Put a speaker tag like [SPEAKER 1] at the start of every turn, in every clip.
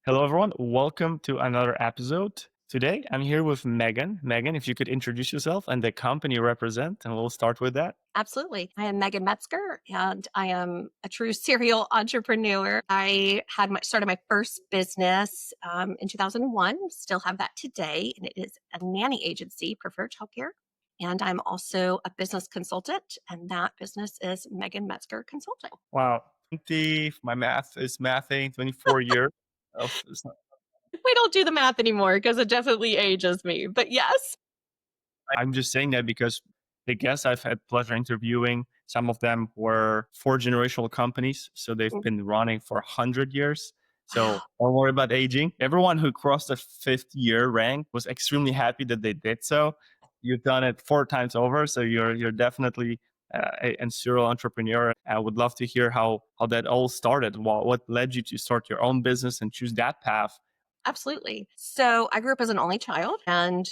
[SPEAKER 1] Hello, everyone. Welcome to another episode. Today, I'm here with Megan. Megan, if you could introduce yourself and the company you represent, and we'll start with that.
[SPEAKER 2] Absolutely. I am Megan Metzger, and I am a true serial entrepreneur. I had started my first business in 2001, still have that today, and it is a nanny agency, Preferred Childcare. And I'm also a business consultant, and that business is Megan Metzger Consulting.
[SPEAKER 1] Wow. My math is mathing, 24 years. Of,
[SPEAKER 2] We don't do the math anymore because it definitely ages me, but yes.
[SPEAKER 1] I'm just saying that because the guests I've had pleasure interviewing, some of them were four generational companies. So they've been running for 100 years. So
[SPEAKER 2] Wow.
[SPEAKER 1] don't worry about aging. Everyone who crossed the fifth year rank was extremely happy that they did so. You've done it four times over. So you're definitely a serial entrepreneur. I would love to hear how that all started. What led you to start your own business and choose that path?
[SPEAKER 2] Absolutely. So I grew up as an only child and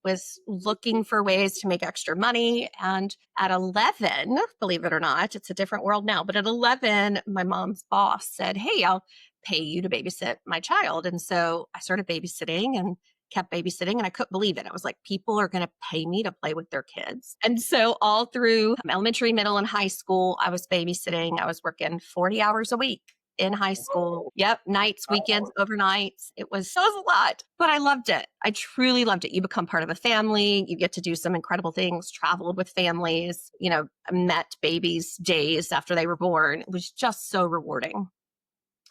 [SPEAKER 2] was looking for ways to make extra money. And at 11, believe it or not, it's a different world now, but at 11, my mom's boss said, "Hey, I'll pay you to babysit my child." And so I started babysitting and kept babysitting. And I couldn't believe it. I was like, people are going to pay me to play with their kids. And so all through elementary, middle, and high school, I was babysitting. I was working 40 hours a week in high school. Yep. Nights, weekends, overnights. It was a lot, but I loved it. I truly loved it. You become part of a family. You get to do some incredible things, traveled with families, met babies days after they were born. It was just so rewarding.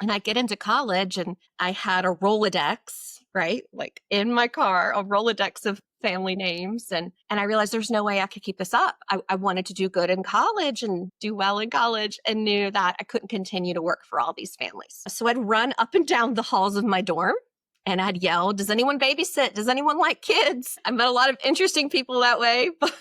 [SPEAKER 2] And I get into college and I had a Rolodex, right? Like in my car, a Rolodex of family names. And I realized there's no way I could keep this up. I wanted to do good in college and do well in college and knew that I couldn't continue to work for all these families. So I'd run up and down the halls of my dorm and I'd yell, "Does anyone babysit? Does anyone like kids?" I met a lot of interesting people that way, but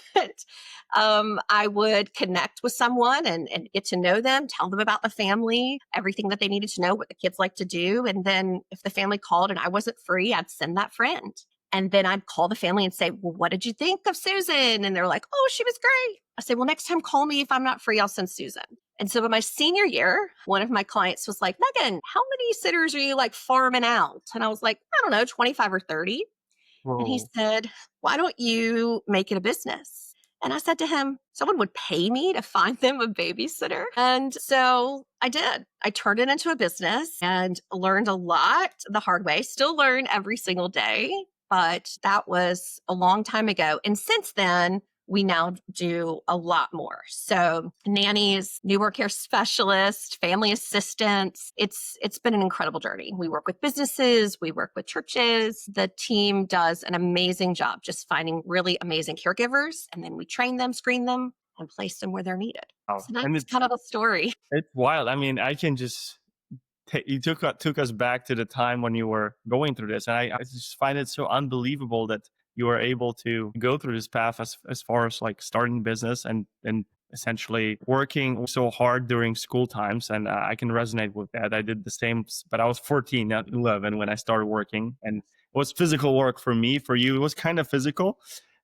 [SPEAKER 2] I would connect with someone and get to know them, tell them about the family, everything that they needed to know, what the kids like to do. And then if the family called and I wasn't free, I'd send that friend. And then I'd call the family and say, "Well, what did you think of Susan?" And they're like, "Oh, she was great." I say, "Well, next time call me. If I'm not free, I'll send Susan." And so in my senior year, one of my clients was like, "Megan, how many sitters are you like farming out?" And I was like, "I don't know, 25 or 30. And he
[SPEAKER 1] Whoa.
[SPEAKER 2] said, "Why don't you make it a business?" And I said to him, "Someone would pay me to find them a babysitter." And so I did. I turned it into a business and learned a lot the hard way, still learn every single day. But that was a long time ago. And since then, we now do a lot more. So nannies, newborn care specialists, family assistants. It's been an incredible journey. We work with businesses, we work with churches. The team does an amazing job just finding really amazing caregivers, and then we train them, screen them, and place them where they're needed.
[SPEAKER 1] Wow.
[SPEAKER 2] So
[SPEAKER 1] And
[SPEAKER 2] that's kind of a story.
[SPEAKER 1] it's wild. I mean, I can just you took us back to the time when you were going through this, and I just find it so unbelievable that you were able to go through this path as far as like starting business and essentially working so hard during school times. And I can resonate with that. I did the same, but I was 14, not 11, when I started working, and it was physical work for me. For you, it was kind of physical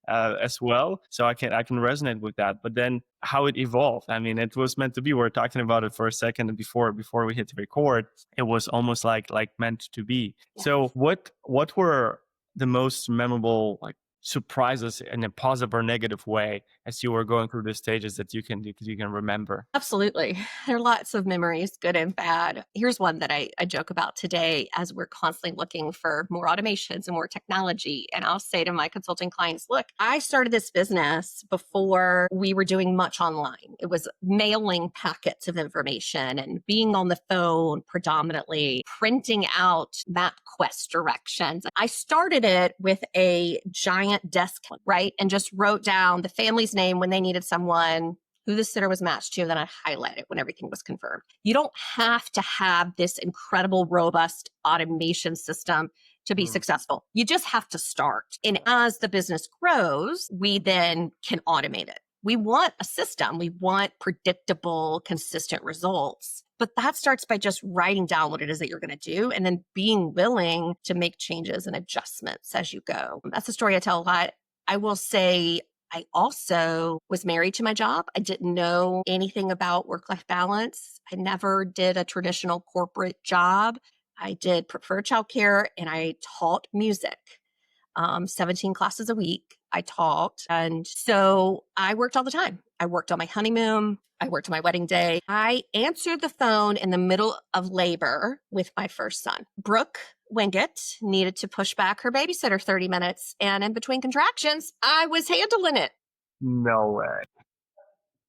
[SPEAKER 1] as well. So I can resonate with that. But then how it evolved, I mean, it was meant to be. We are talking about it for a second before we hit record. It was almost like meant to be. So what were the most memorable like surprises in a positive or negative way as you were going through the stages that you can remember?
[SPEAKER 2] Absolutely. There are lots of memories, good and bad. Here's one that I joke about today as we're constantly looking for more automations and more technology. And I'll say to my consulting clients, look, I started this business before we were doing much online. It was mailing packets of information and being on the phone predominantly, printing out MapQuest directions. I started it with a giant desk, right? And just wrote down the family's name when they needed someone, who the sitter was matched to, and then I highlight it when everything was confirmed. You don't have to have this incredible, robust automation system to be
[SPEAKER 1] Mm.
[SPEAKER 2] successful. You just have to start. And as the business grows, we then can automate it. We want a system. We want predictable, consistent results. But that starts by just writing down what it is that you're going to do and then being willing to make changes and adjustments as you go. That's a story I tell a lot. I will say I also was married to my job. I didn't know anything about work-life balance. I never did a traditional corporate job. I did preferred childcare and I taught music. 17 classes a week I taught. And so I worked all the time. I worked on my honeymoon. I worked on my wedding day. I answered the phone in the middle of labor with my first son. Brooke Wingett needed to push back her babysitter 30 minutes. And in between contractions, I was handling it.
[SPEAKER 1] No way.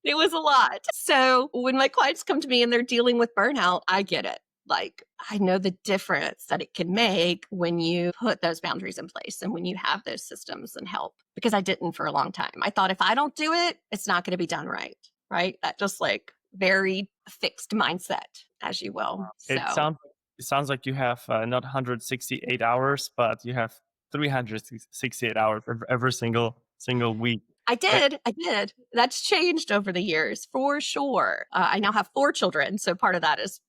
[SPEAKER 2] It was a lot. So when my clients come to me and they're dealing with burnout, I get it. Like, I know the difference that it can make when you put those boundaries in place and when you have those systems and help, because I didn't for a long time. I thought if I don't do it, it's not going to be done right. Right. That just like very fixed mindset, as you will.
[SPEAKER 1] It
[SPEAKER 2] So
[SPEAKER 1] sounds it sounds like you have not 168 hours, but you have 368 hours every single week. Eh,
[SPEAKER 2] I did. That's changed over the years for sure. I now have 4 children. So part of that is,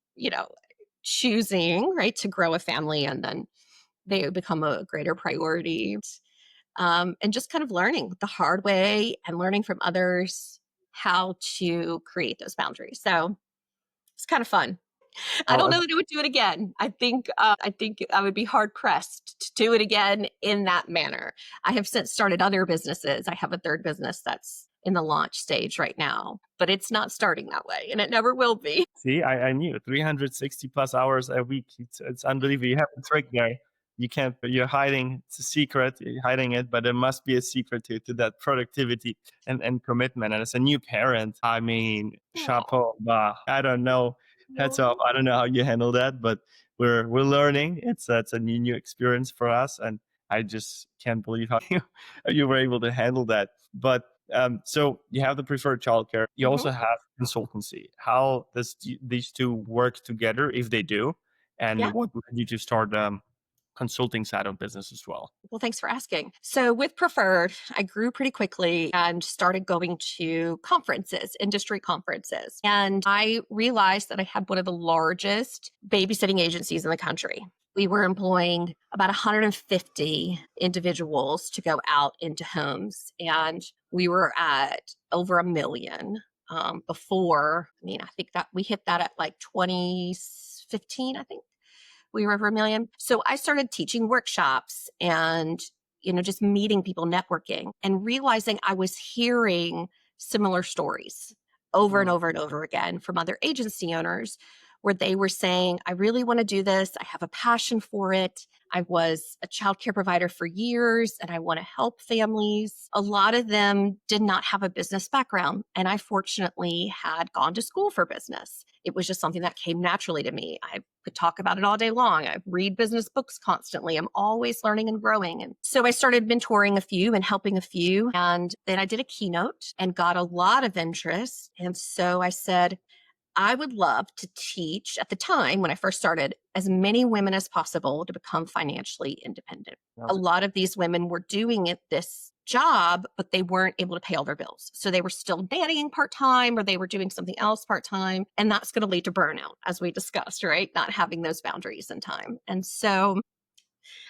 [SPEAKER 2] choosing, right, to grow a family and then they become a greater priority. And just kind of learning the hard way and learning from others how to create those boundaries. So it's kind of fun. I don't
[SPEAKER 1] Oh,
[SPEAKER 2] know that I would do it again. I think I would be hard pressed to do it again in that manner. I have since started other businesses. I have a third business that's in the launch stage right now, but it's not starting that way, and it never will be.
[SPEAKER 1] see, I knew 360 plus hours a week. It's unbelievable. You have a trick there. You can't. You're hiding. It's a secret. You're hiding it, but there must be a secret to that productivity and commitment. And as a new parent, I mean,
[SPEAKER 2] Oh,
[SPEAKER 1] chapeau. Bah, I don't know. Heads off.
[SPEAKER 2] no.
[SPEAKER 1] I don't know how you handle that, but we're learning. It's a new experience for us, and I just can't believe how you were able to handle that. But so you have the preferred childcare. You
[SPEAKER 2] Mhm.
[SPEAKER 1] also have consultancy. How does these two work together, if they do?
[SPEAKER 2] Yeah.
[SPEAKER 1] And what led you to start consulting side of business as well?
[SPEAKER 2] Well, thanks for asking. So, with Preferred, I grew pretty quickly and started going to conferences, industry conferences. And I realized that I had one of the largest babysitting agencies in the country. We were employing about 150 individuals to go out into homes, and we were at over 1 million before. I mean, I think that we hit that at like 2015, I think we were over 1 million. So I started teaching workshops and, just meeting people, networking, and realizing I was hearing similar stories over and
[SPEAKER 1] Mm.
[SPEAKER 2] over and over again from other agency owners where they were saying, I really want to do this. I have a passion for it. I was a childcare provider for years and I want to help families. A lot of them did not have a business background. And I fortunately had gone to school for business. It was just something that came naturally to me. I could talk about it all day long. I read business books constantly. I'm always learning and growing. And so I started mentoring a few and helping a few. And then I did a keynote and got a lot of interest. And so I said, I would love to teach at the time when I first started as many women as possible to become financially independent. A
[SPEAKER 1] Love it.
[SPEAKER 2] lot of these women were doing this job, but they weren't able to pay all their bills. So they were still nannying part time or they were doing something else part time. And that's going to lead to burnout, as we discussed, right? Not having those boundaries in time. And so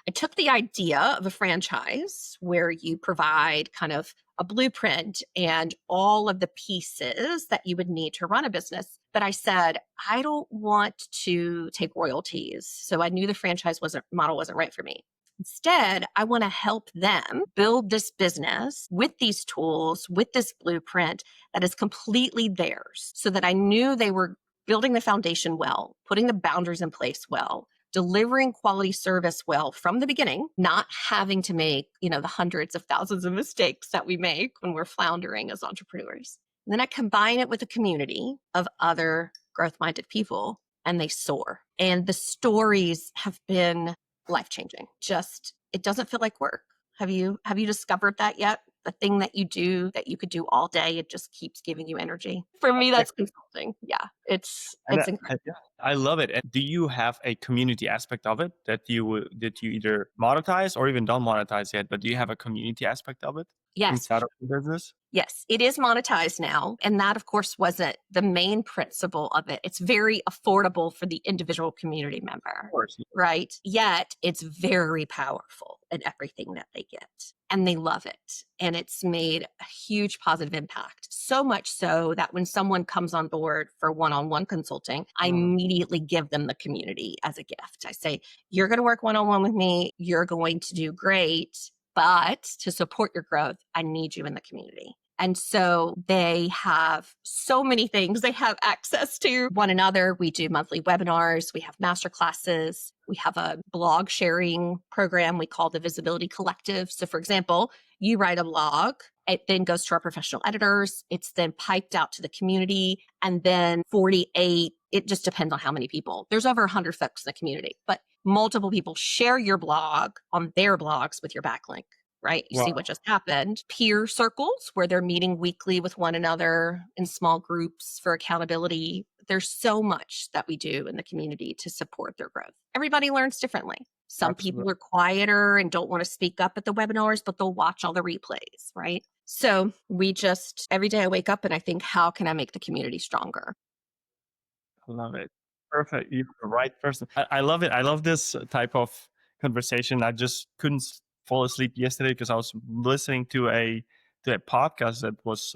[SPEAKER 2] I took the idea of a franchise where you provide kind of a blueprint and all of the pieces that you would need to run a business. But I said, I don't want to take royalties. So I knew the franchise model wasn't right for me. Instead, I want to help them build this business with these tools, with this blueprint that is completely theirs, so that I knew they were building the foundation well, putting the boundaries in place well, delivering quality service well from the beginning, not having to make, the hundreds of thousands of mistakes that we make when we're floundering as entrepreneurs. And then I combine it with a community of other growth-minded people and they soar. And the stories have been life-changing. Just it doesn't feel like work. Have you discovered that yet? The thing that you do that you could do all day, it just keeps giving you energy. For me, that's consulting. Yeah,
[SPEAKER 1] And
[SPEAKER 2] it's incredible.
[SPEAKER 1] yeah, I love it. And do you have a community aspect of it that you either monetize or even don't monetize yet? But do you have a community aspect of it
[SPEAKER 2] Yes.
[SPEAKER 1] inside of the business?
[SPEAKER 2] Yes, it is monetized now. And that, of course, wasn't the main principle of it. It's very affordable for the individual community
[SPEAKER 1] Of
[SPEAKER 2] member,
[SPEAKER 1] course.
[SPEAKER 2] right? Yet it's very powerful in everything that they get. and they love it. And it's made a huge positive impact. So much so that when someone comes on board for one on one consulting, I
[SPEAKER 1] Mm.
[SPEAKER 2] immediately give them the community as a gift. I say, you're going to work one on one with me. You're going to do great. But to support your growth, I need you in the community. And so they have so many things. They have access to one another. We do monthly webinars. We have master classes. We have a blog sharing program we call the Visibility Collective. So, for example, you write a blog, it then goes to our professional editors. It's then piped out to the community. And then 48, it just depends on how many people. There's over 100 folks in the community, but multiple people share your blog on their blogs with your backlink. Right? You see what
[SPEAKER 1] Wow.
[SPEAKER 2] just happened. Peer circles where they're meeting weekly with one another in small groups for accountability. There's so much that we do in the community to support their growth. Everybody learns differently. Some people
[SPEAKER 1] Absolutely.
[SPEAKER 2] are quieter and don't want to speak up at the webinars, but they'll watch all the replays, right? So we just, every day I wake up and I think, how can I make the community stronger?
[SPEAKER 1] I love it. Perfect. You're the right person. I love it. I love this type of conversation. I just couldn't fall asleep yesterday because I was listening to a podcast that was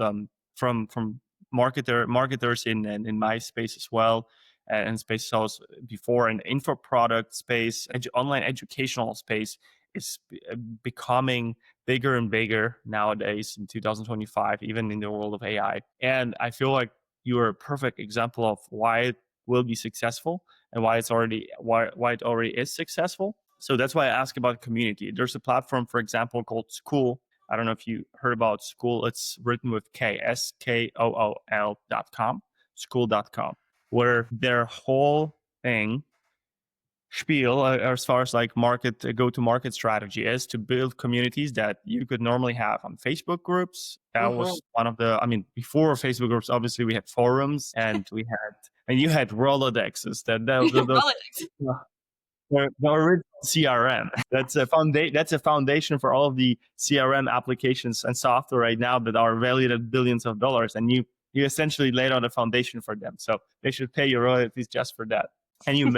[SPEAKER 1] from marketers in my space as well, and space I was before, an info product space, online educational space is becoming bigger and bigger nowadays in 2025, even in the world of AI. And I feel like you are a perfect example of why it will be successful and why it already is successful. So that's why I ask about community. There's a platform, for example, called School. I don't know if you heard about School. It's written with K, SKOOL.com, school.com, where their whole thing spiel as far as like market go to market strategy is to build communities that you could normally have on Facebook groups. That
[SPEAKER 2] Mhm.
[SPEAKER 1] was one of the, I mean, before Facebook groups, obviously we had forums and we had, and you had Rolodexes
[SPEAKER 2] Rolodex.
[SPEAKER 1] the original CRM. That's a foundation for all of the CRM applications and software right now that are valued at billions of dollars. And you essentially laid out a foundation for them. So they should pay you royalties just for that. And you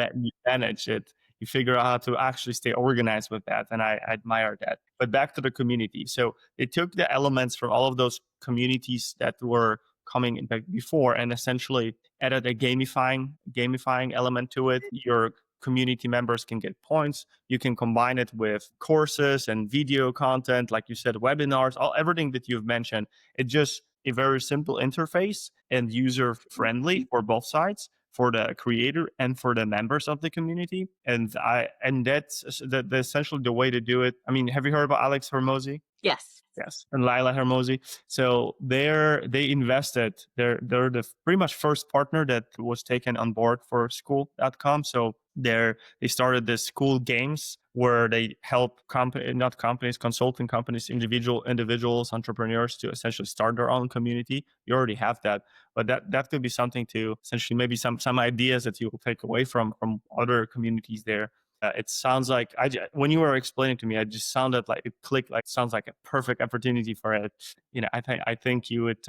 [SPEAKER 1] manage it. You figure out how to actually stay organized with that. And I admire that. But back to the community. So they took the elements from all of those communities that were coming in back before and essentially added a gamifying element to it. Your community members can get points. You can combine it with courses and video content, like you said, webinars, everything that you've mentioned. It's just a very simple interface and user friendly for both sides, for the creator and for the members of the community. And that's essentially the way to do it. I mean, have you heard about Alex Hormozy?
[SPEAKER 2] Yes.
[SPEAKER 1] Yes, and Laila Hermosi. So they invested. They're the pretty much first partner that was taken on board for school.com. So they started this school games where they help not companies, consulting companies, individuals, entrepreneurs to essentially start their own community. You already have that, but that could be something to essentially maybe some ideas that you will take away from other communities there. It sounds like when you were explaining to me, it just sounded like it clicked. Like sounds like a perfect opportunity for it. You know, I think you would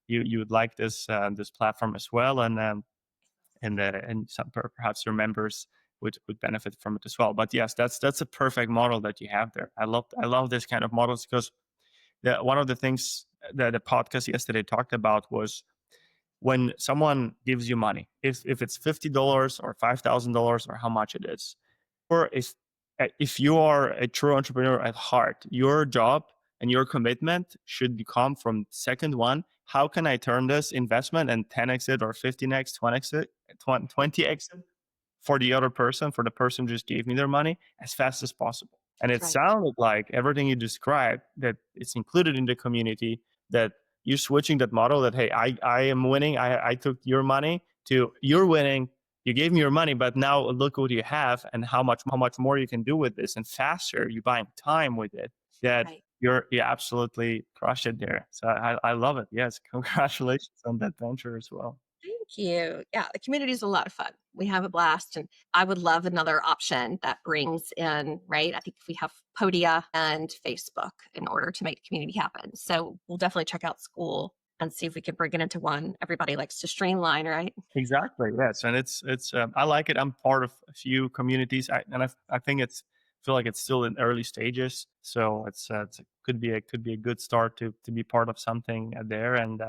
[SPEAKER 1] you would like this platform as well, and perhaps your members would benefit from it as well. But yes, that's a perfect model that you have there. I love this kind of models because one of the things that the podcast yesterday talked about was when someone gives you money, if it's $50 or $5,000 or how much it is, or if you are a true entrepreneur at heart, your job and your commitment should become from second one, how can I turn this investment and 10x it or 15x, 20x it, 20x it for the other person, for the person who just gave me their money as fast as possible. And
[SPEAKER 2] That's
[SPEAKER 1] it
[SPEAKER 2] right.
[SPEAKER 1] sounded like everything you described that it's included in the community, that you're switching that model that, hey, I am winning. I took your money to you're winning. You gave me your money, but now look what you have and how much more you can do with this and faster. You're buying time with it. That
[SPEAKER 2] Right.
[SPEAKER 1] you absolutely crushed it there. So I love it. Yes, congratulations on that venture as well.
[SPEAKER 2] Thank you. Yeah, the community is a lot of fun. We have a blast, and I would love another option that brings in, right? I think if we have Podia and Facebook in order to make the community happen. So we'll definitely check out School and see if we can bring it into one. Everybody likes to streamline, right?
[SPEAKER 1] Exactly. Yes, and it's I like it. I'm part of a few communities, and I think it's feel like it's still in early stages. So could be a good start to be part of something there. And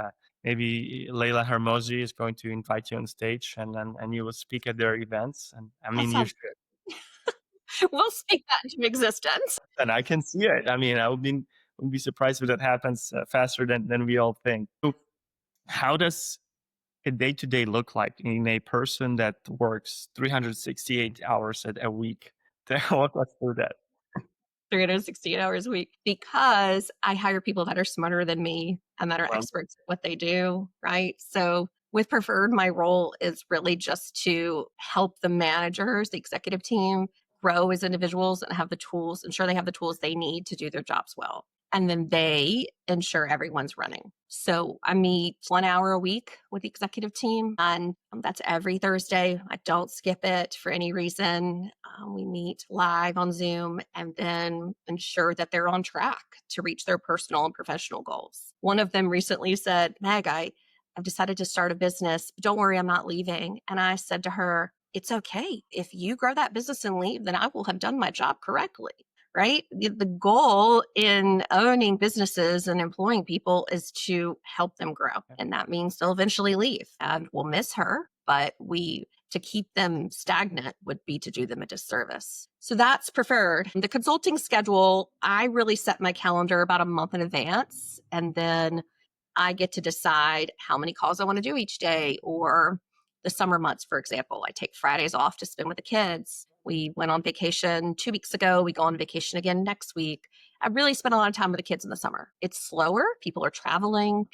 [SPEAKER 1] maybe Leila Hermosi is going to invite you on stage, and you will speak at their events. And I
[SPEAKER 2] That
[SPEAKER 1] mean, you
[SPEAKER 2] sounds
[SPEAKER 1] should.
[SPEAKER 2] we'll speak that into existence.
[SPEAKER 1] And I can see it. I mean, wouldn't be surprised if that happens faster than we all think. So how does a day to day look like in a person that works 368 hours a week? Walk us through that.
[SPEAKER 2] 368 hours a week because I hire people that are smarter than me and that are
[SPEAKER 1] Well,
[SPEAKER 2] experts at what they do, right? So with Preferred, my role is really just to help the managers, the executive team grow as individuals and have the tools, ensure they have the tools they need to do their jobs well. And then they ensure everyone's running. So I meet 1 hour a week with the executive team, and that's every Thursday. I don't skip it for any reason. We meet live on Zoom and then ensure that they're on track to reach their personal and professional goals. One of them recently said, Meg, I've decided to start a business. Don't worry, I'm not leaving. And I said to her, it's okay. If you grow that business and leave, then I will have done my job correctly. Right? The goal in owning businesses and employing people is to help them grow. And that means they'll eventually leave and we'll miss her, but to keep them stagnant would be to do them a disservice. So that's Preferred. The consulting schedule, I really set my calendar about a month in advance. And then I get to decide how many calls I want to do each day. Or the summer months, for example, I take Fridays off to spend with the kids. We went on vacation 2 weeks ago. We go on vacation again next week. I really spend a lot of time with the kids in the summer. It's slower. People are traveling.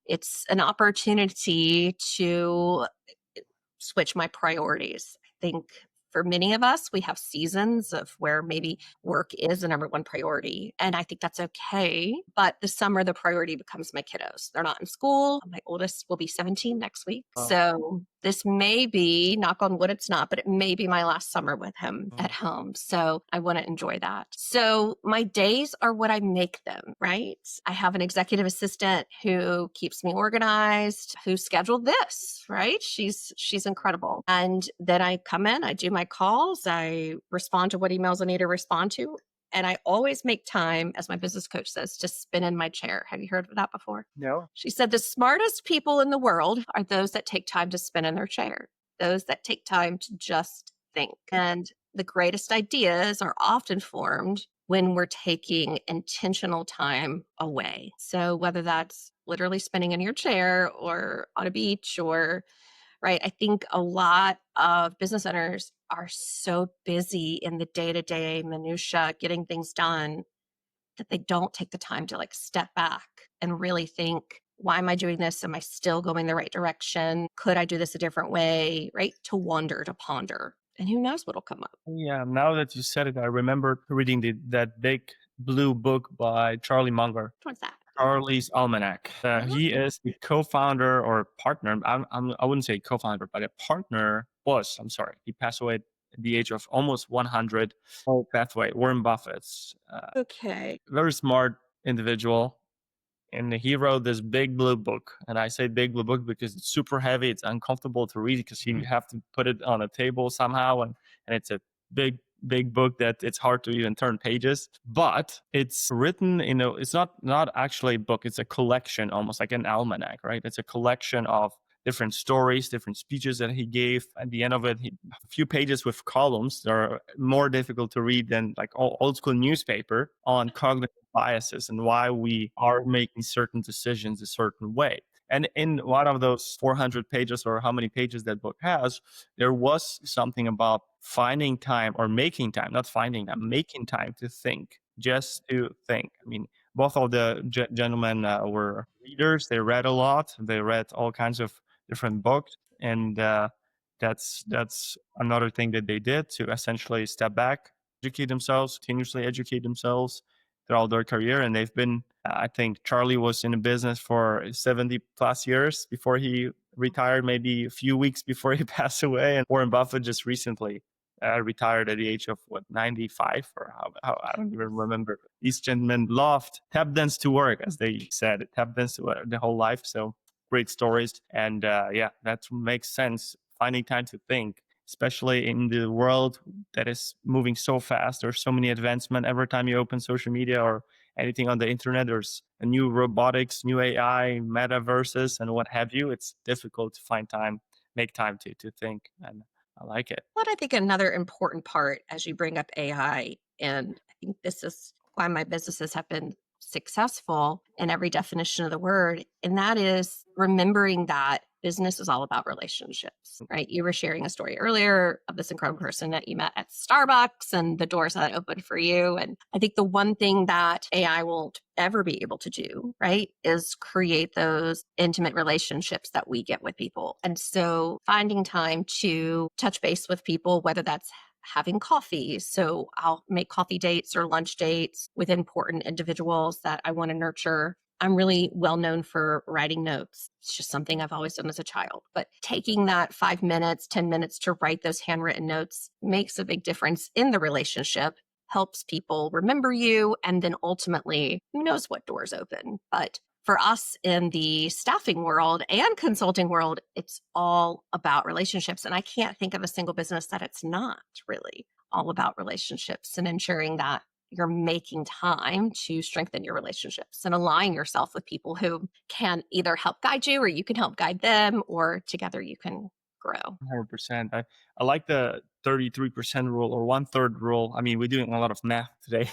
[SPEAKER 2] It's an opportunity to switch my priorities. I think for many of us, we have seasons of where maybe work is the number one priority. And I think that's okay. But the summer, the priority becomes my kiddos. They're not in school. My oldest will be 17 next week.
[SPEAKER 1] oh,
[SPEAKER 2] So this may be, knock on wood, it's not, but it may be my last summer with him at
[SPEAKER 1] mm,
[SPEAKER 2] home. So I want to enjoy that. So my days are what I make them, right? I have an executive assistant who keeps me organized, who scheduled this, right? She's incredible. And then I come in, I do my calls, I respond to what emails I need to respond to. And I always make time, as my business coach says, to spin in my chair. Have you heard of that before?
[SPEAKER 1] no.
[SPEAKER 2] She said the smartest people in the world are those that take time to spin in their chair, those that take time to just think. And the greatest ideas are often formed when we're taking intentional time away. So whether that's literally spinning in your chair or on a beach or right, I think a lot of business owners are so busy in the day-to-day minutia getting things done that they don't take the time to like step back and really think, why am I doing this? Am I still going the right direction? Could I do this a different way? Right? To wonder, to ponder. And who knows what'll come up.
[SPEAKER 1] Yeah, now that you said it, I remember reading that big blue book by Charlie Munger,
[SPEAKER 2] What's that?
[SPEAKER 1] Charlie's Almanac.
[SPEAKER 2] Oh,
[SPEAKER 1] He is the co-founder or partner. I wouldn't say co-founder, but a partner was. I'm sorry, he passed away at the age of almost 100. Oh, pathway. Warren Buffett's
[SPEAKER 2] okay.
[SPEAKER 1] very smart individual, and he wrote this big blue book. And I say big blue book because it's super heavy. It's uncomfortable to read because you have to put it on a table somehow, and it's a big book that it's hard to even turn pages. But it's written it's not actually a book. It's a collection, almost like an almanac, right? It's a collection of different stories, different speeches that he gave. At the end of it, a few pages with columns that are more difficult to read than like old school newspaper on cognitive biases and why we are making certain decisions a certain way. And in one of those 400 pages, or how many pages that book has, there was something about finding time or making time, not finding time, making time to think, just to think. I mean, both of the gentlemen were readers. They read a lot. They read all kinds of different books. And that's another thing that they did to essentially step back, educate themselves, continuously educate themselves throughout their career. And they've been, I think Charlie was in the business for 70 plus years before he retired, maybe a few weeks before he passed away. And Warren Buffett just recently retired at the age of 95 or how I don't even remember. These gentlemen loved tap dance to work, as they said, tap dance to work the whole life. So great stories. And yeah, that makes sense. Finding time to think, especially in the world that is moving so fast. There's so many advancement every time you open social media or anything on the internet. There's a new robotics, new AI, metaverses, and what have you. It's difficult to find time, make time to think, and I like it.
[SPEAKER 2] What I think another important part as you bring up AI, and I think this is why my businesses have been successful in every definition of the word, and that is remembering that business is all about relationships, right? You were sharing a story earlier of this incredible person that you met at Starbucks and the doors that opened for you. And I think the one thing that AI won't ever be able to do, right, is create those intimate relationships that we get with people. And so finding time to touch base with people, whether that's having coffee. So I'll make coffee dates or lunch dates with important individuals that I want to nurture. I'm really well known for writing notes. It's just something I've always done as a child. But taking that 5 minutes, 10 minutes to write those handwritten notes makes a big difference in the relationship, helps people remember you, and then ultimately, who knows what doors open. But for us in the staffing world and consulting world, it's all about relationships. And I can't think of a single business that it's not really all about relationships and ensuring that you're making time to strengthen your relationships and align yourself with people who can either help guide you or you can help guide them, or together you can grow.
[SPEAKER 1] 100%. I like the 33% rule or one third rule. I mean, we're doing a lot of math today.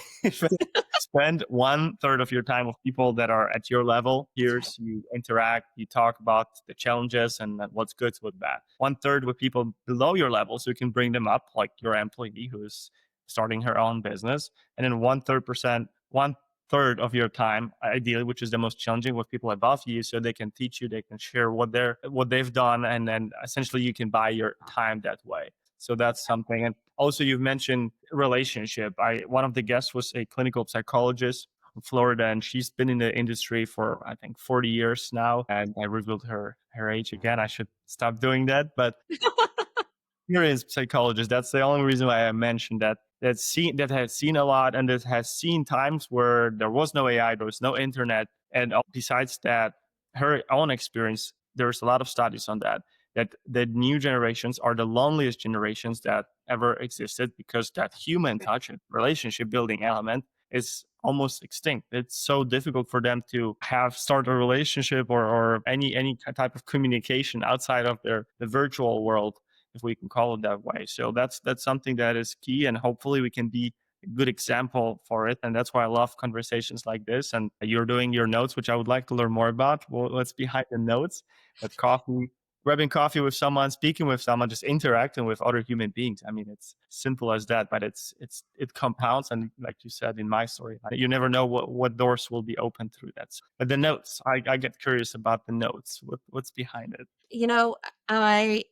[SPEAKER 1] Spend one third of your time with people that are at your level.
[SPEAKER 2] That's right.
[SPEAKER 1] Here's you interact, you talk about the challenges and what's good, what's bad. One third with people below your level, so you can bring them up, like your employee who's starting her own business. And then one third of your time, ideally, which is the most challenging, with people above you, so they can teach you, they can share what they've done, and then essentially you can buy your time that way. So that's something. And also, you've mentioned relationship. I One of the guests was a clinical psychologist from Florida, and she's been in the industry for I think 40 years now. And I revealed her age again. I should stop doing that, but experienced psychologist. That's the only reason why I mentioned that. That has seen a lot and that has seen times where there was no AI, there was no internet, and besides that, her own experience. There's a lot of studies on that. That the new generations are the loneliest generations that ever existed because that human touch and relationship building element is almost extinct. It's so difficult for them to have start a relationship or any type of communication outside of the virtual world, if we can call it that way. So that's something that is key, and hopefully we can be a good example for it. And that's why I love conversations like this. And you're doing your notes, which I would like to learn more about. Well, what's behind the notes? That coffee, grabbing coffee with someone, speaking with someone, just interacting with other human beings. I mean, it's simple as that, but it compounds. And like you said in my story, you never know what doors will be open through that. But the notes, I get curious about the notes. What's behind it?
[SPEAKER 2] You know, I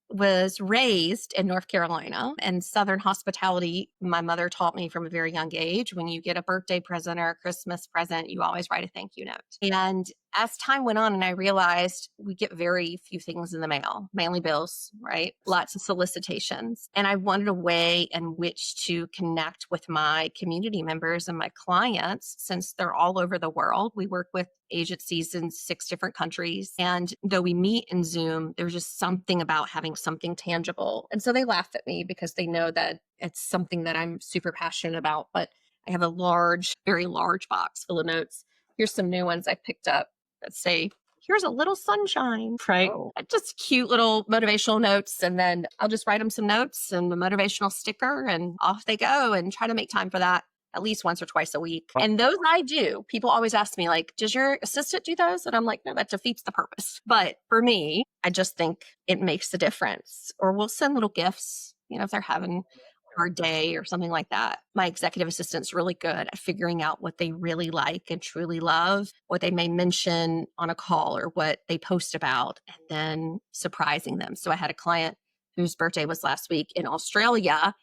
[SPEAKER 2] was raised in North Carolina, and Southern hospitality. My mother taught me from a very young age, when you get a birthday present or a Christmas present, you always write a thank you note. And as time went on, and I realized we get very few things in the mail, mainly bills, right? Lots of solicitations. And I wanted a way in which to connect with my community members and my clients, since they're all over the world. We work with agencies in 6 different countries. And though we meet in Zoom, there's just something about having something tangible. And so they laugh at me because they know that it's something that I'm super passionate about. But I have a large, very large box full of notes. Here's some new ones I picked up that say, here's a little sunshine, right?
[SPEAKER 1] Oh,
[SPEAKER 2] Just cute little motivational notes. And then I'll just write them some notes and a motivational sticker, and off they go, and try to make time for that at least once or twice a week. And those I do. People always ask me, like, does your assistant do those? And I'm like, no, that defeats the purpose. But for me, I just think it makes a difference. Or we'll send little gifts, if they're having a hard day or something like that. My executive assistant's really good at figuring out what they really like and truly love, what they may mention on a call or what they post about, and then surprising them. So I had a client whose birthday was last week in Australia,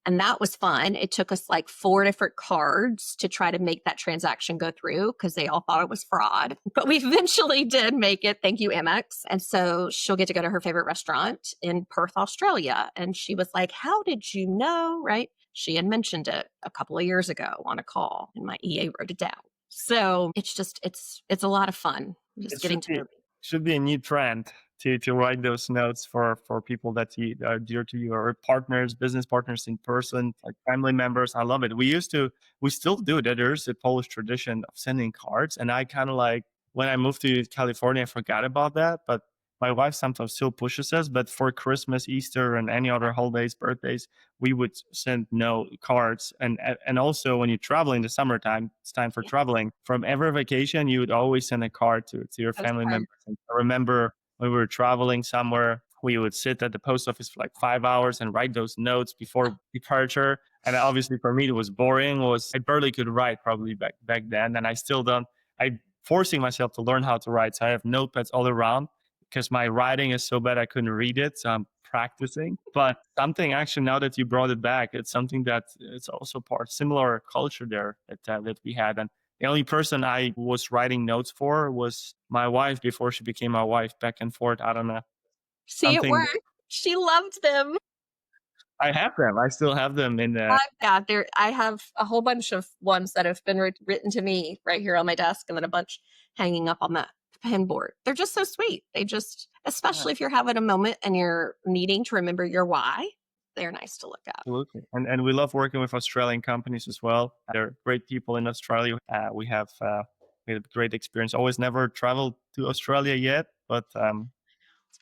[SPEAKER 2] and that was fun. It took us like 4 different cards to try to make that transaction go through because they all thought it was fraud. But we eventually did make it. Thank you, Amex. And so she'll get to go to her favorite restaurant in Perth, Australia. And she was like, how did you know? Right? She had mentioned it a couple of years ago on a call, and my EA wrote it down. So it's a lot of fun just
[SPEAKER 1] it
[SPEAKER 2] getting to know.
[SPEAKER 1] should be a new trend. to write those notes for people that you are dear to you, or partners, business partners in person, like family members. I love it. We still do that. There's a Polish tradition of sending cards, and I kind of like when I moved to California, I forgot about that, but my wife sometimes still pushes us. But for Christmas, Easter, and any other holidays, birthdays, we would send no cards. And also when you travel in the summertime, it's time for
[SPEAKER 2] Yeah,
[SPEAKER 1] traveling. From every vacation, you would always send a card to your
[SPEAKER 2] those
[SPEAKER 1] family
[SPEAKER 2] cards.
[SPEAKER 1] members. And I remember when we were traveling somewhere, we would sit at the post office for like 5 hours and write those notes before departure. And obviously for me, it was boring. Was I barely could write probably back then, and I still don't. I forcing myself to learn how to write. So I have notepads all around because my writing is so bad I couldn't read it. So I'm practicing. But something actually, now that you brought it back, it's something that it's also part similar culture there that we had. And the only person I was writing notes for was my wife before she became my wife, back and forth. I don't know.
[SPEAKER 2] See, it
[SPEAKER 1] Something
[SPEAKER 2] worked. She loved them.
[SPEAKER 1] I have them. I still have them in the
[SPEAKER 2] Yeah, there. I have a whole bunch of ones that have been written to me right here on my desk, and then a bunch hanging up on the pen board. They're just so sweet. They just,
[SPEAKER 1] yeah,
[SPEAKER 2] especially if you're having a moment and you're needing to remember your why, they're nice to look at.
[SPEAKER 1] absolutely. And we love working with Australian companies as well. They're great people in Australia. We had a great experience. Always never traveled to Australia yet, but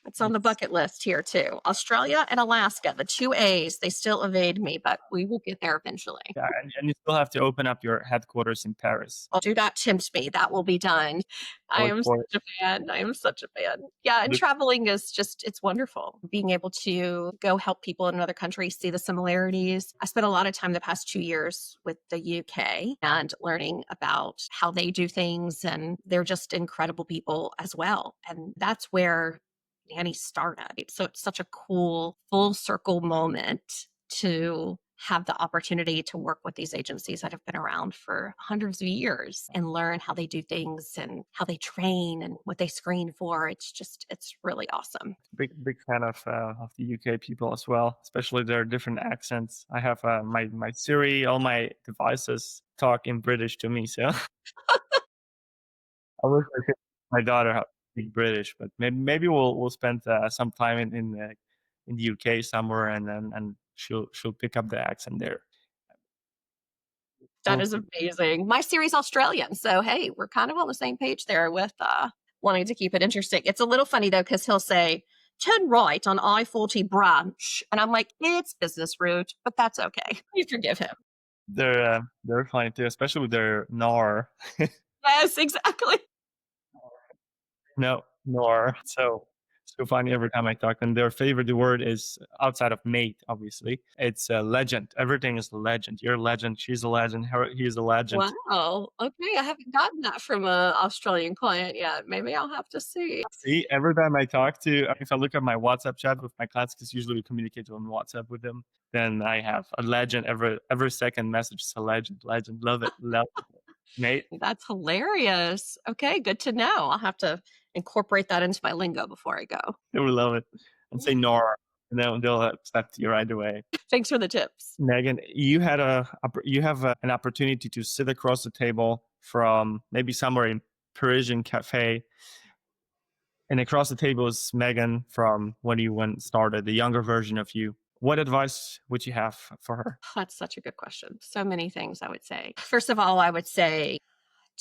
[SPEAKER 2] It's on the
[SPEAKER 1] it's
[SPEAKER 2] bucket list here too. Australia and Alaska, the two A's, they still evade me, but we will get there eventually.
[SPEAKER 1] yeah, and you still have to open up your headquarters in Paris.
[SPEAKER 2] Oh, do not tempt me. That will be done.
[SPEAKER 1] I
[SPEAKER 2] I
[SPEAKER 1] look
[SPEAKER 2] am such
[SPEAKER 1] forward.
[SPEAKER 2] a fan. I am such a fan. Yeah, and
[SPEAKER 1] Look,
[SPEAKER 2] traveling is just, it's wonderful. Being able to go help people in another country, see the similarities. I spent a lot of time the past 2 years with the UK and learning about how they do things, and they're just incredible people as well. And that's where Nanny started. So it's such a cool full circle moment to have the opportunity to work with these agencies that have been around for hundreds of years and learn how they do things and how they train and what they screen for. It's just, it's really awesome.
[SPEAKER 1] big fan of the UK people as well, especially their different accents. I have my Siri, all my devices talk in British to me, so I wish I could my daughter how to speak British, but maybe we'll spend some time in the UK somewhere, and then and she'll pick up the accent there.
[SPEAKER 2] That
[SPEAKER 1] We'll
[SPEAKER 2] is
[SPEAKER 1] see.
[SPEAKER 2] amazing. My series Australian. So, hey, we're kind of on the same page there with wanting to keep it interesting. It's a little funny though, because he'll say, turn right on I-40 branch. And I'm like, it's business route, but that's okay. You forgive him.
[SPEAKER 1] They're funny too, especially with their "nor."
[SPEAKER 2] Yes, exactly.
[SPEAKER 1] No, nor. So funny every time I talk. And their favorite word is outside of mate, obviously. It's a legend. Everything is a legend. You're a legend. She's a legend. He's a legend.
[SPEAKER 2] Wow. Okay. I haven't gotten that from a Australian client yet. Maybe I'll have to see.
[SPEAKER 1] See, every time I talk to, if I look at my WhatsApp chat with my clients, because usually we communicate on WhatsApp with them, then I have a legend. Every second message is a legend. Legend. Love it, mate.
[SPEAKER 2] That's hilarious. Okay, good to know. I'll have to incorporate that into my lingo before I go.
[SPEAKER 1] They will love it. And say Nora, and then they'll accept you right away.
[SPEAKER 2] Thanks for the tips.
[SPEAKER 1] Megan, you have an opportunity to sit across the table from maybe somewhere in Parisian cafe, and across the table is Megan from when you went started, the younger version of you. What advice would you have for her?
[SPEAKER 2] That's such a good question. So many things I would say. First of all, I would say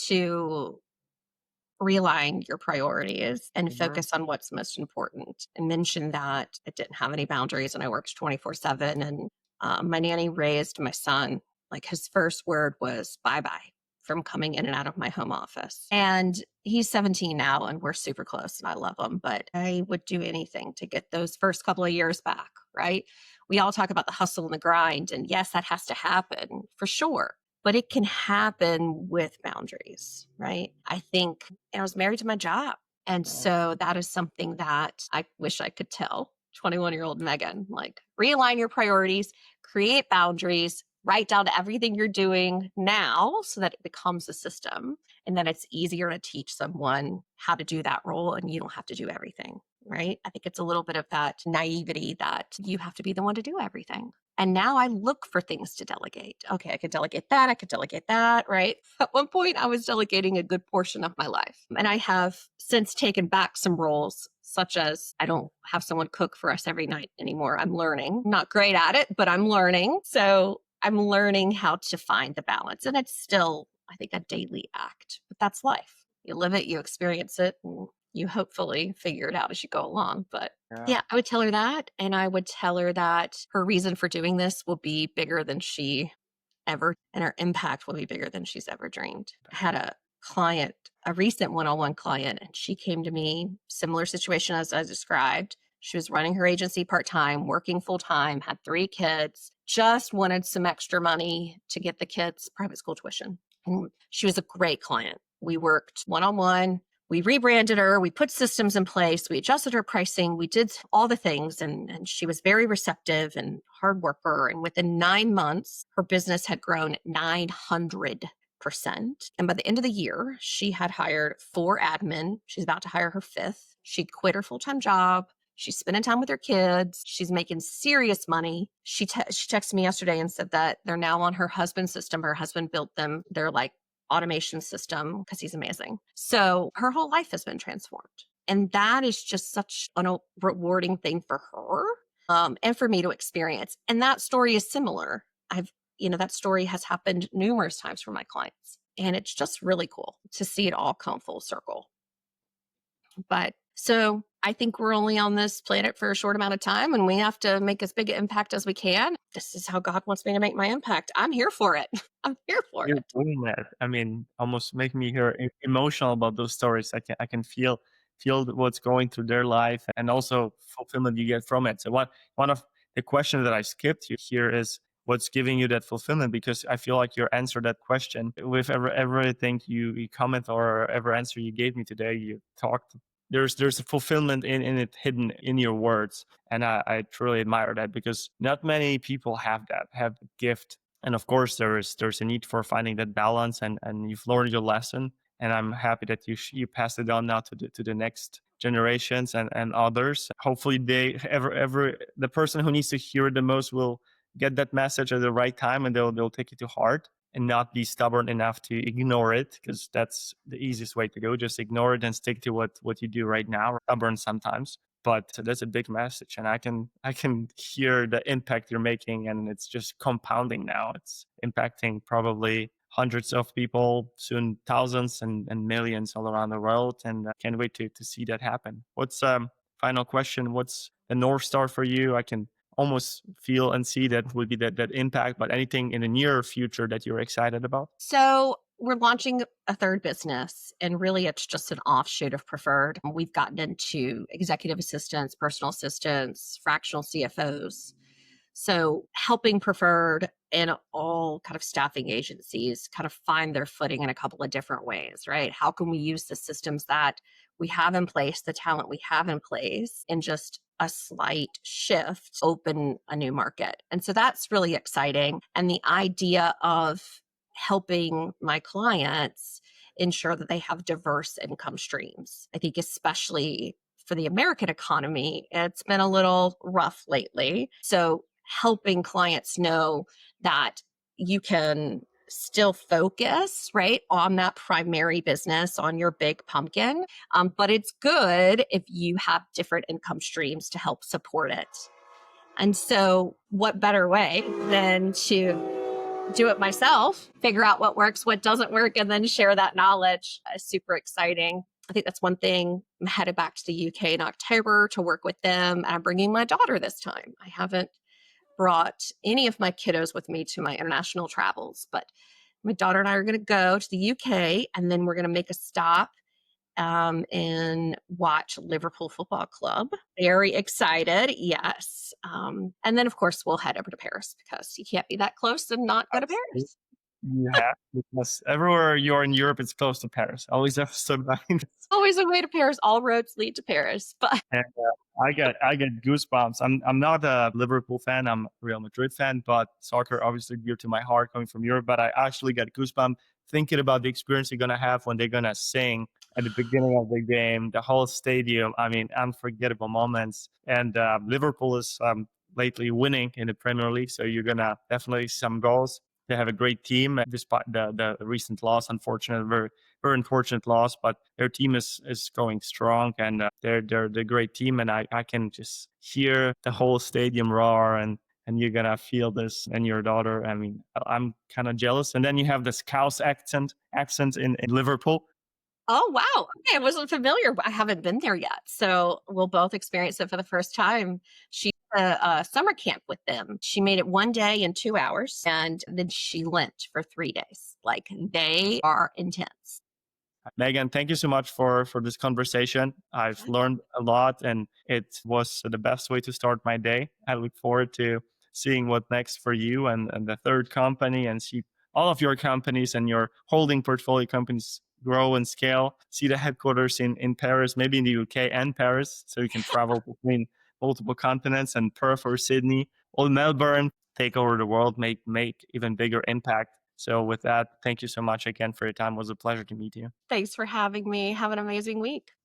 [SPEAKER 2] to realign your priorities and
[SPEAKER 1] Mhm.
[SPEAKER 2] focus on what's most important. And mention that I didn't have any boundaries and I worked 24/7. And my nanny raised my son. Like his first word was bye bye from coming in and out of my home office. And he's 17 now and we're super close and I love him. But I would do anything to get those first couple of years back, right? We all talk about the hustle and the grind. And yes, that has to happen for sure, but it can happen with boundaries, right? I think I was married to my job. And so that is something that I wish I could tell 21-year-old Megan, like realign your priorities, create boundaries, write down everything you're doing now so that it becomes a system. And then it's easier to teach someone how to do that role and you don't have to do everything right? I think it's a little bit of that naivety that you have to be the one to do everything. And now I look for things to delegate. Okay, I could delegate that. I could delegate that, right? At one point, I was delegating a good portion of my life. And I have since taken back some roles, such as I don't have someone cook for us every night anymore. I'm learning. I'm not great at it, but I'm learning. So I'm learning how to find the balance. And it's still, I think, a daily act, but that's life. You live it, you experience it, and you hopefully figure it out as you go along. But
[SPEAKER 1] Yeah.
[SPEAKER 2] yeah, I would tell her that. And I would tell her that her reason for doing this will be bigger than she ever, and her impact will be bigger than she's ever dreamed. I had a client, a recent one on one client, and she came to me, similar situation as I described. She was running her agency part time, working full time, had 3 kids, just wanted some extra money to get the kids private school tuition. And she was a great client. We worked one on one. We rebranded her, we put systems in place, we adjusted her pricing, we did all the things, and she was very receptive and hard worker. And within 9 months, her business had grown 900%. And by the end of the year, she had hired 4 admin. She's about to hire her 5th. She quit her full-time job. She's spending time with her kids. She's making serious money. She texted me yesterday and said that they're now on her husband's system. Her husband built them. They're like automation system because he's amazing. So her whole life has been transformed. And that is just such a rewarding thing for her, and for me to experience. And that story is similar. That story has happened numerous times for my clients. And it's just really cool to see it all come full circle. But so I think we're only on this planet for a short amount of time, and we have to make as big an impact as we can. This is how God wants me to make my impact. I'm here for it. I'm here for
[SPEAKER 1] You're
[SPEAKER 2] it.
[SPEAKER 1] doing that. I mean, almost make me here emotional about those stories. I can feel what's going through their life and also fulfillment you get from it. So one of the questions that I skipped here is what's giving you that fulfillment, because I feel like you answered that question with everything you comment or every answer you gave me today. You talked. There's a fulfillment in it hidden in your words, and I truly admire that because not many people have the gift. And of course, there's a need for finding that balance, and you've learned your lesson. And I'm happy that you passed it on now to the next generations and others. Hopefully, they ever the person who needs to hear it the most will get that message at the right time, and they'll take it to heart and not be stubborn enough to ignore it, because that's the easiest way to go. Just ignore it and stick to what you do right now. Stubborn sometimes, but that's a big message, and I can hear the impact you're making, and it's just compounding now. It's impacting probably hundreds of people, soon thousands and millions all around the world, and can't wait to see that happen. What's final question? What's the North Star for you? I can almost feel and see that would be that impact, but anything in the near future that you're excited about?
[SPEAKER 2] So we're launching a third business, and really it's just an offshoot of Preferred. We've gotten into executive assistants, personal assistants, fractional CFOs. So helping Preferred and all kind of staffing agencies kind of find their footing in a couple of different ways, right? How can we use the systems that we have in place, the talent we have in place, and just a slight shift open a new market? And so that's really exciting. And the idea of helping my clients ensure that they have diverse income streams. I think especially for the American economy, it's been a little rough lately. So helping clients know that you can still focus right on that primary business, on your big pumpkin, but it's good if you have different income streams to help support it. And so what better way than to do it myself, figure out what works, what doesn't work, and then share that knowledge. Super exciting. I think that's one thing. I'm headed back to the UK in October to work with them, and I'm bringing my daughter this time. I haven't brought any of my kiddos with me to my international travels, but my daughter and I are going to go to the UK, and then we're going to make a stop and watch Liverpool Football Club. Very excited. Yes. And then, of course, we'll head over to Paris because you can't be that close and not go to Paris.
[SPEAKER 1] You have, because everywhere you're in Europe, it's close to Paris. Always have to mind.
[SPEAKER 2] Always a way to Paris. All roads lead to Paris. But
[SPEAKER 1] And I get goosebumps. I'm not a Liverpool fan. I'm a Real Madrid fan, but soccer obviously dear to my heart coming from Europe. But I actually get goosebumps thinking about the experience you're gonna have when they're gonna sing at the beginning of the game, the whole stadium. I mean, unforgettable moments. And Liverpool is lately winning in the Premier League, so you're gonna definitely see some goals. They have a great team despite the recent loss, unfortunate, very unfortunate loss. But their team is going strong, and they're the great team. And I can just hear the whole stadium roar, and you're gonna feel this and your daughter. I mean, I'm kind of jealous. And then you have this Scouse accent in Liverpool.
[SPEAKER 2] Oh, wow. Okay, I wasn't familiar, but I haven't been there yet. So we'll both experience it for the first time. She's a summer camp with them. She made it 1 day in 2 hours, and then she lent for 3 days. Like they are intense.
[SPEAKER 1] Megan, thank you so much for this conversation. I've learned a lot, and it was the best way to start my day. I look forward to seeing what next for you and the third company, and see all of your companies and your holding portfolio companies grow and scale. See the headquarters in Paris, maybe in the UK and Paris, so you can travel between multiple continents, and Perth or Sydney or Melbourne, take over the world, make even bigger impact. So with that, thank you so much again for your time. It was a pleasure to meet you.
[SPEAKER 2] Thanks for having me. Have an amazing week.